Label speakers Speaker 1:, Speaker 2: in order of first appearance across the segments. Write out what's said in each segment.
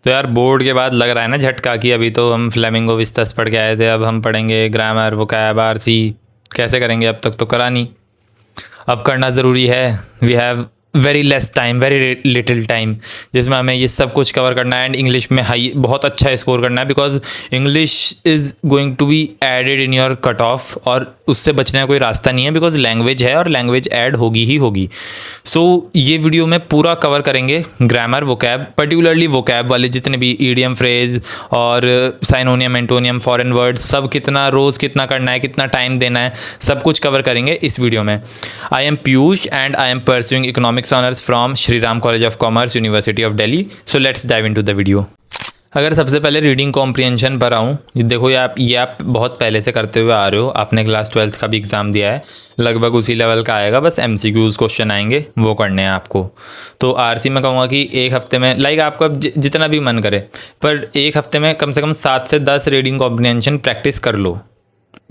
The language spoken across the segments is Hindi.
Speaker 1: तो यार बोर्ड के बाद लग रहा है ना झटका कि अभी तो हम फ्लेमिंगो विस्तास पढ़ के आए थे, अब हम पढ़ेंगे ग्रामर, वोकैब, आरसी। कैसे करेंगे, अब तक तो करा नहीं, अब करना ज़रूरी है। We have very less time, very little time, जिसमें हमें ये सब कुछ कवर करना है एंड इंग्लिश में हाई बहुत अच्छा स्कोर करना है, because English is going to be added in your cut off, और उससे बचने का कोई रास्ता नहीं है, बिकॉज लैंग्वेज है और लैंग्वेज ऐड होगी ही होगी। सो ये वीडियो में पूरा कवर करेंगे ग्रामर, वोकैब, पर्टिकुलरली वोकैब वाले जितने भी ईडियम फ्रेज और साइनोनियम, एंटोनियम, फॉरेन वर्ड्स, सब कितना रोज़ कितना करना है, कितना टाइम देना है, सब कुछ कवर करेंगे इस वीडियो में। I am Piyush and I am pursuing economics honours from Shri Ram college of commerce, university of Delhi. So let's dive into the video. अगर सबसे पहले रीडिंग कॉम्प्रिहेंशन पर आऊँ, देखो ये आप बहुत पहले से करते हुए आ रहे हो, आपने क्लास 12th का भी एग्ज़ाम दिया है, लगभग उसी लेवल का आएगा, बस MCQs क्वेश्चन आएंगे, वो करने हैं आपको। तो आरसी में कहूँगा कि एक हफ्ते में, लाइक आपको अब जितना भी मन करे, पर एक हफ्ते में कम से कम 7 से 10 रीडिंग कॉम्प्रिहेंशन प्रैक्टिस कर लो,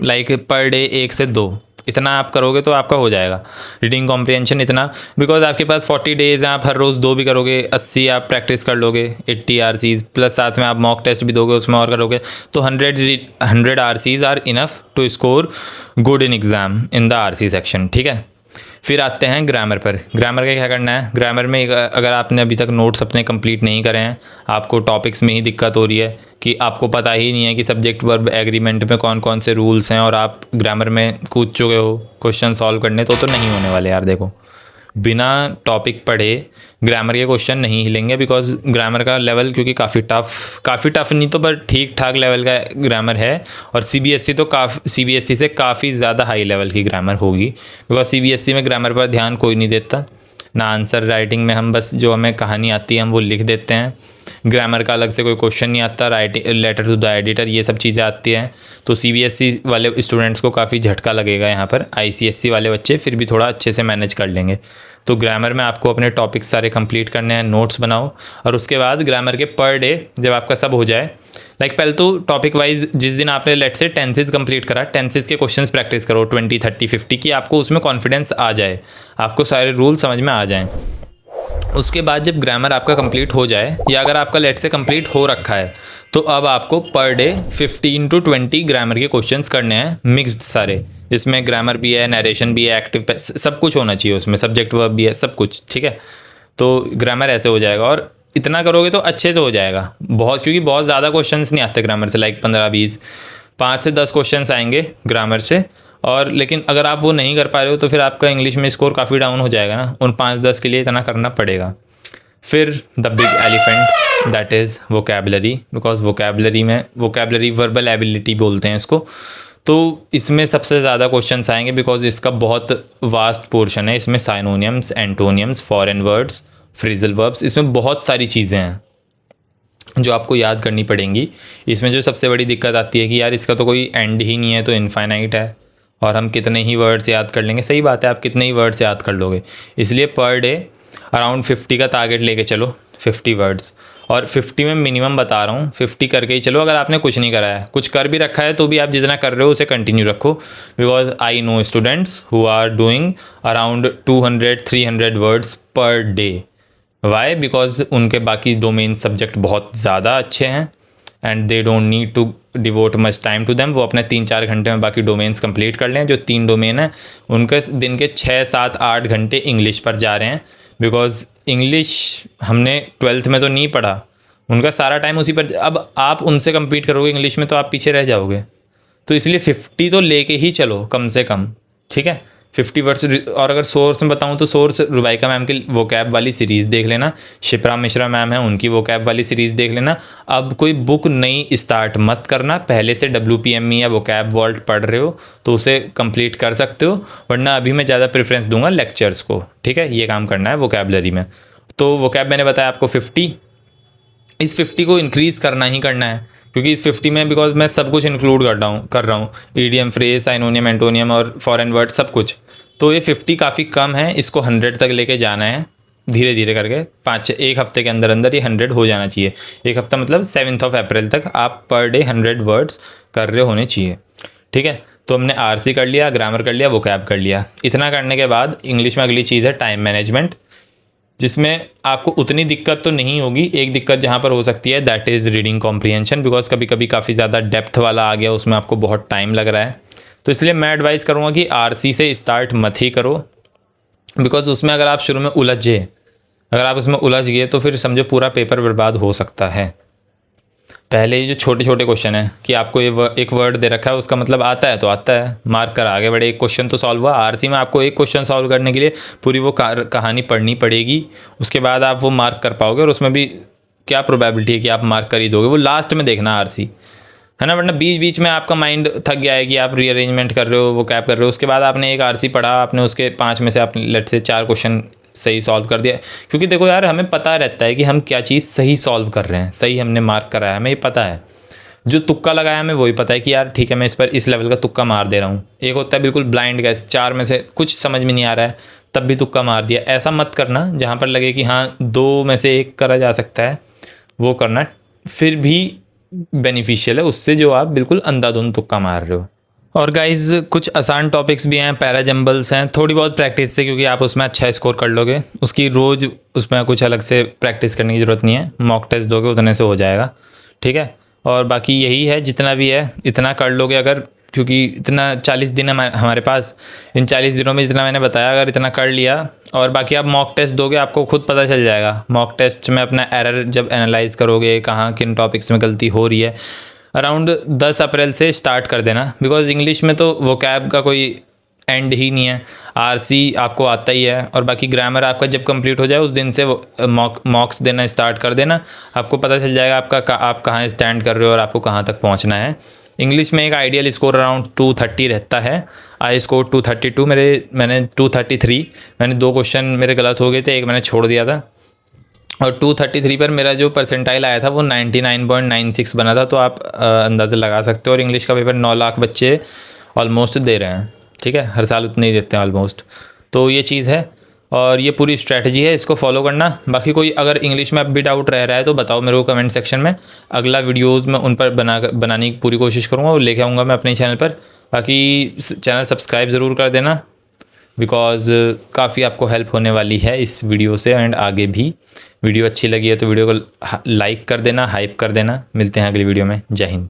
Speaker 1: लाइक पर डे 1 से 2, इतना आप करोगे तो आपका हो जाएगा रीडिंग कॉम्प्रिहेंशन इतना, बिकॉज आपके पास 40 डेज़ हैं, आप हर रोज़ 2 भी करोगे, 80 आप प्रैक्टिस कर लोगे, 80 RCs प्लस साथ में आप मॉक टेस्ट भी दोगे, उसमें और करोगे, तो 100 RCs are enough to score good in exam in the RC section. ठीक है, फिर आते हैं ग्रामर पर। ग्रामर का क्या करना है, ग्रामर में अगर आपने अभी तक नोट्स अपने कंप्लीट नहीं करे हैं, आपको टॉपिक्स में ही दिक्कत हो रही है कि आपको पता ही नहीं है कि सब्जेक्ट वर्ब एग्रीमेंट में कौन कौन से रूल्स हैं, और आप ग्रामर में कूद चुके हो क्वेश्चन सॉल्व करने, तो नहीं होने वाले यार। देखो, बिना टॉपिक पढ़े ग्रामर के क्वेश्चन नहीं हिलेंगे, बिकॉज ग्रामर का लेवल क्योंकि काफ़ी टफ नहीं तो पर ठीक ठाक लेवल का ग्रामर है, और CBSE से काफ़ी ज़्यादा हाई लेवल की ग्रामर होगी, बिकॉज CBSE में ग्रामर पर ध्यान कोई नहीं देता ना। आंसर राइटिंग में हम बस जो हमें कहानी आती है हम वो लिख देते हैं, ग्रामर का अलग से कोई क्वेश्चन नहीं आता, writing, letter to the editor, ये सब चीज़ें आती हैं। तो CBSE वाले स्टूडेंट्स को काफ़ी झटका लगेगा यहाँ पर। ICSE वाले बच्चे फिर भी थोड़ा अच्छे से मैनेज कर लेंगे। तो ग्रामर में आपको अपने टॉपिक्स सारे कंप्लीट करने हैं, नोट्स बनाओ, और उसके बाद ग्रामर के पर डे जब आपका सब हो जाए, लाइक पहले तो टॉपिक वाइज जिस दिन आपने लेट से टेंसेज कंप्लीट करा, टेंसेज के क्वेश्चंस प्रैक्टिस करो 20, 30, 50 की, आपको उसमें कॉन्फिडेंस आ जाए, आपको सारे रूल समझ में आ जाएं। उसके बाद जब ग्रामर आपका कंप्लीट हो जाए, या अगर आपका लेट से कंप्लीट हो रखा है, तो अब आपको पर डे 15 to 20 ग्रामर के क्वेश्चंस करने हैं, मिक्स्ड सारे, जिसमें ग्रामर भी है, नरेशन भी है, एक्टिव सब कुछ होना चाहिए उसमें, सब्जेक्ट वर्ब भी है, सब कुछ। ठीक है, तो ग्रामर ऐसे हो जाएगा, और इतना करोगे तो अच्छे से हो जाएगा बहुत, क्योंकि बहुत ज़्यादा क्वेश्चंस नहीं आते ग्रामर से, लाइक 15-20, 5 से 10 क्वेश्चंस आएंगे ग्रामर से। और लेकिन अगर आप वो नहीं कर पा रहे हो तो फिर आपका इंग्लिश में स्कोर काफ़ी डाउन हो जाएगा ना, उन 5-10 के लिए इतना करना पड़ेगा। फिर the big elephant, that is vocabulary, because vocabulary verbal ability बोलते हैं इसको। तो इसमें सबसे ज़्यादा क्वेश्चंस आएंगे, बिकॉज इसका बहुत वास्ट पोर्शन है, इसमें synonyms, antonyms, foreign words, phrasal verbs, इसमें बहुत सारी चीज़ें हैं जो आपको याद करनी पड़ेंगी। इसमें जो सबसे बड़ी दिक्कत आती है कि यार इसका तो कोई एंड ही नहीं है, तो इनफाइनाइट है, और हम कितने ही वर्ड्स याद कर लेंगे। सही बात है, आप कितने ही वर्ड्स याद कर लोगे, इसलिए पर डे अराउंड 50 का टारगेट लेके चलो, 50 वर्ड्स, और 50 में मिनिमम बता रहा हूँ, 50 करके ही चलो। अगर आपने कुछ नहीं करा है, कुछ कर भी रखा है, तो भी आप जितना कर रहे हो उसे कंटिन्यू रखो, because I know students who are doing around 200-300 words per day. Why? Because उनके बाकी डोमेन सब्जेक्ट बहुत ज़्यादा अच्छे हैं, and they don't need to devote much time to them. वो अपने 3-4 घंटे में बाकी डोमेन्स कंप्लीट कर लें। जो 3 डोमेन हैं उनके दिन के 6-7-8 घंटे इंग्लिश पर जा रहे हैं, बिकॉज इंग्लिश हमने 12th में तो नहीं पढ़ा, उनका सारा टाइम उसी पर। अब आप उनसे कम्पीट करोगे इंग्लिश में तो आप पीछे रह जाओगे, तो इसलिए 50 तो लेके ही चलो कम से कम। ठीक है, 50 वर्ड्स। और अगर सोर्स में बताऊं तो सोर्स रुबाइका मैम की वोकैब वाली सीरीज़ देख लेना, शिप्रा मिश्रा मैम है उनकी वोकैब वाली सीरीज़ देख लेना। अब कोई बुक नई स्टार्ट मत करना, पहले से WPME या वोकैब वॉल्ट पढ़ रहे हो तो उसे कंप्लीट कर सकते हो, वरना अभी मैं ज़्यादा प्रेफरेंस दूंगा लेक्चर्स को। ठीक है, ये काम करना है वोकैबलरी में। तो वोकैब मैंने बताया आपको 50, इस 50 को इंक्रीज़ करना ही करना है, क्योंकि इस 50 में बिकॉज मैं सब कुछ इंक्लूड कर रहा हूँ, ईडियम, फ्रेज, साइनोनियम, एंटोनियम और फॉरेन वर्ड सब कुछ। तो ये 50 काफ़ी कम है, इसको 100 तक लेके जाना है धीरे धीरे करके। 1 हफ्ते के अंदर अंदर ये 100 हो जाना चाहिए। 1 हफ्ता मतलब 7 अप्रैल तक आप पर डे 100 वर्ड्स कर रहे होने चाहिए। ठीक है, तो हमने RC कर लिया, ग्रामर कर लिया, वोकैब कर लिया। इतना करने के बाद इंग्लिश में अगली चीज़ है टाइम मैनेजमेंट। जिसमें आपको उतनी दिक्कत तो नहीं होगी। एक दिक्कत जहाँ पर हो सकती है that is reading comprehension, because कभी कभी काफ़ी ज़्यादा डेप्थ वाला आ गया, उसमें आपको बहुत टाइम लग रहा है। तो इसलिए मैं एडवाइस करूँगा कि आरसी से स्टार्ट मत ही करो, बिकॉज उसमें अगर आप शुरू में उलझे, अगर आप उसमें उलझ गए तो फिर समझो पूरा पेपर बर्बाद हो सकता है। पहले ही जो छोटे छोटे क्वेश्चन है कि आपको ये एक वर्ड दे रखा है, उसका मतलब आता है तो आता है, मार्क कर आगे बढ़े, एक क्वेश्चन तो सॉल्व हुआ। आरसी में आपको एक क्वेश्चन सॉल्व करने के लिए पूरी वो कहानी पढ़नी पड़ेगी, उसके बाद आप वो मार्क कर पाओगे। और उसमें भी क्या प्रोबेबिलिटी है कि आप मार्क कर ही दोगे, वो लास्ट में देखना आरसी, है ना। वरना बीच बीच में आपका माइंड थक गया है कि आप रीअरेंजमेंट कर रहे हो, वो कैप कर रहे हो, उसके बाद आपने एक आरसी पढ़ा, आपने उसके 5 में से आपने लेट से 4 क्वेश्चन सही सॉल्व कर दिया। क्योंकि देखो यार, हमें पता रहता है कि हम क्या चीज़ सही सॉल्व कर रहे हैं, सही हमने मार्क करा है, हमें ये पता है। जो तुक्का लगाया हमें वही पता है कि यार ठीक है, मैं इस पर इस लेवल का तुक्का मार दे रहा हूँ। एक होता है बिल्कुल ब्लाइंड गैस, 4 में से कुछ समझ में नहीं आ रहा है तब भी तुक्का मार दिया। ऐसा मत करना, जहाँ पर लगे कि हाँ 2 में से 1 करा जा सकता है वो करना फिर भी बेनिफिशियल है उससे जो आप बिल्कुल अंधाधुंध तुक्का मार रहे हो। और गाइज कुछ आसान टॉपिक्स भी हैं, पैराजम्बल्स हैं, थोड़ी बहुत प्रैक्टिस से, क्योंकि आप उसमें अच्छा स्कोर कर लोगे, उसकी रोज़ उसमें कुछ अलग से प्रैक्टिस करने की ज़रूरत नहीं है, मॉक टेस्ट दोगे उतने से हो जाएगा, ठीक है। और बाकी यही है, जितना भी है इतना कर लोगे अगर, क्योंकि इतना 40 दिन है हमारे पास, इन 40 दिनों में जितना मैंने बताया अगर इतना कर लिया, और बाकी आप मॉक टेस्ट दोगे आपको खुद पता चल जाएगा। मॉक टेस्ट में अपना एरर जब एनालाइज करोगे, कहाँ किन टॉपिक्स में गलती हो रही है, अराउंड 10 अप्रैल से स्टार्ट कर देना, बिकॉज इंग्लिश में तो वोकैब का कोई एंड ही नहीं है, आरसी आपको आता ही है। और बाकी ग्रामर आपका जब कंप्लीट हो जाए उस दिन से मॉक्स देना स्टार्ट कर देना, आपको पता चल जाएगा आप कहाँ स्टैंड कर रहे हो और आपको कहाँ तक पहुँचना है। इंग्लिश में एक आइडियल स्कोर अराउंड 230 रहता है। आई स्कोर 232, मैंने 233, मैंने 2 क्वेश्चन मेरे गलत हो गए थे, एक मैंने छोड़ दिया था, और 233 पर मेरा जो परसेंटाइल आया था वो 99.96 बना था। तो आप अंदाज़ा लगा सकते हो। और इंग्लिश का पेपर 9 लाख बच्चे ऑलमोस्ट दे रहे हैं, ठीक है, हर साल उतने ही देते हैं ऑलमोस्ट। तो ये चीज़ है और ये पूरी स्ट्रैटेजी है, इसको फॉलो करना। बाकी कोई अगर इंग्लिश में अब भी डाउट रह रहा है तो बताओ मेरे को कमेंट सेक्शन में, अगला वीडियोज़ में उन पर बनाने की पूरी कोशिश करूँगा और लेके आऊँगा मैं अपने चैनल पर। बाकी चैनल सब्सक्राइब ज़रूर कर देना, बिकॉज़ काफ़ी आपको हेल्प होने वाली है इस वीडियो से, एंड आगे भी। वीडियो अच्छी लगी है तो वीडियो को लाइक कर देना, हाइप कर देना। मिलते हैं अगली वीडियो में। जय हिंद।